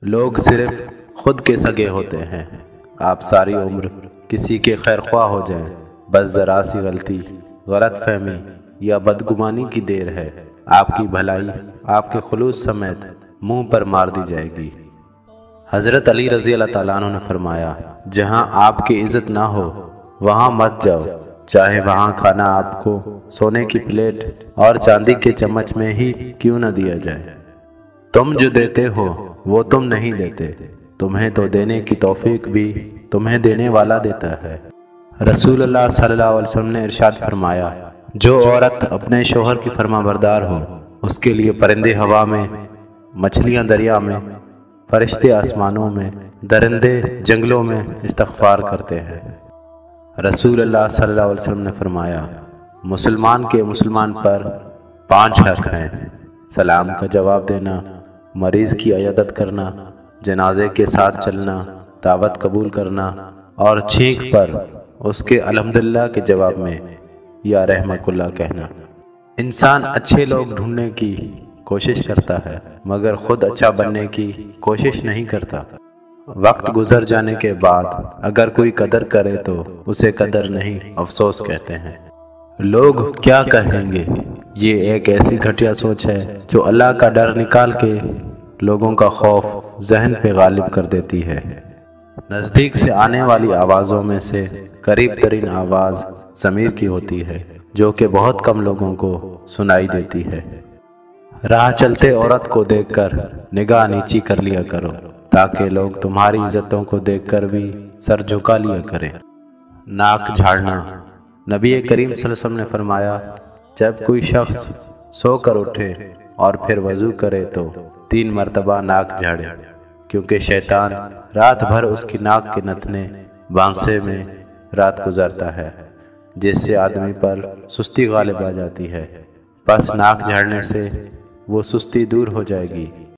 لوگ صرف خود کے سگے ہوتے ہیں۔ آپ ساری عمر کسی کے خیر خواہ ہو جائیں، بس ذرا سی غلطی، غلط فہمی یا بدگمانی کی دیر ہے، آپ کی بھلائی آپ کے خلوص سمیت منہ پر مار دی جائے گی۔ حضرت علی رضی اللہ تعالیٰ عنہ نے فرمایا، جہاں آپ کی عزت نہ ہو وہاں مت جاؤ، چاہے وہاں کھانا آپ کو سونے کی پلیٹ اور چاندی کے چمچ میں ہی کیوں نہ دیا جائے۔ تم جو دیتے ہو وہ تم نہیں دیتے، تمہیں تو دینے کی توفیق بھی تمہیں دینے والا دیتا ہے۔ رسول اللہ صلی اللہ علیہ وسلم نے ارشاد فرمایا، جو عورت اپنے شوہر کی فرما بردار ہو اس کے لیے پرندے ہوا میں، مچھلیاں دریا میں، فرشتے آسمانوں میں، درندے جنگلوں میں استغفار کرتے ہیں۔ رسول اللہ صلی اللہ علیہ وسلم نے فرمایا، مسلمان کے مسلمان پر 5 حق ہیں: سلام کا جواب دینا، مریض کی عیادت کرنا، جنازے کے ساتھ چلنا، دعوت قبول کرنا اور چھینک پر اس کے الحمدللہ کے جواب میں یا رحمک اللہ کہنا۔ انسان اچھے لوگ ڈھونڈنے کی کوشش کرتا ہے مگر خود اچھا بننے کی کوشش نہیں کرتا۔ وقت گزر جانے کے بعد اگر کوئی قدر کرے تو اسے قدر نہیں، افسوس کہتے ہیں۔ لوگ کیا کہیں گے، یہ ایک ایسی گھٹیا سوچ ہے جو اللہ کا ڈر نکال کے لوگوں کا خوف ذہن پہ غالب کر دیتی ہے۔ نزدیک سے آنے والی آوازوں میں سے قریب ترین آواز ضمیر کی ہوتی ہے، جو کہ بہت کم لوگوں کو سنائی دیتی ہے۔ راہ چلتے عورت کو دیکھ کر نگاہ نیچی کر لیا کرو تاکہ لوگ تمہاری عزتوں کو دیکھ کر بھی سر جھکا لیا کریں۔ ناک جھاڑنا، نبی کریم صلی اللہ علیہ وسلم نے فرمایا، جب کوئی شخص سو کر اٹھے اور پھر وضو کرے تو 3 مرتبہ ناک جھاڑے، کیونکہ شیطان رات بھر اس کی ناک کے نتنے بانسے میں رات گزارتا ہے، جس سے آدمی پر سستی غالب آ جاتی ہے۔ بس ناک جھاڑنے سے وہ سستی دور ہو جائے گی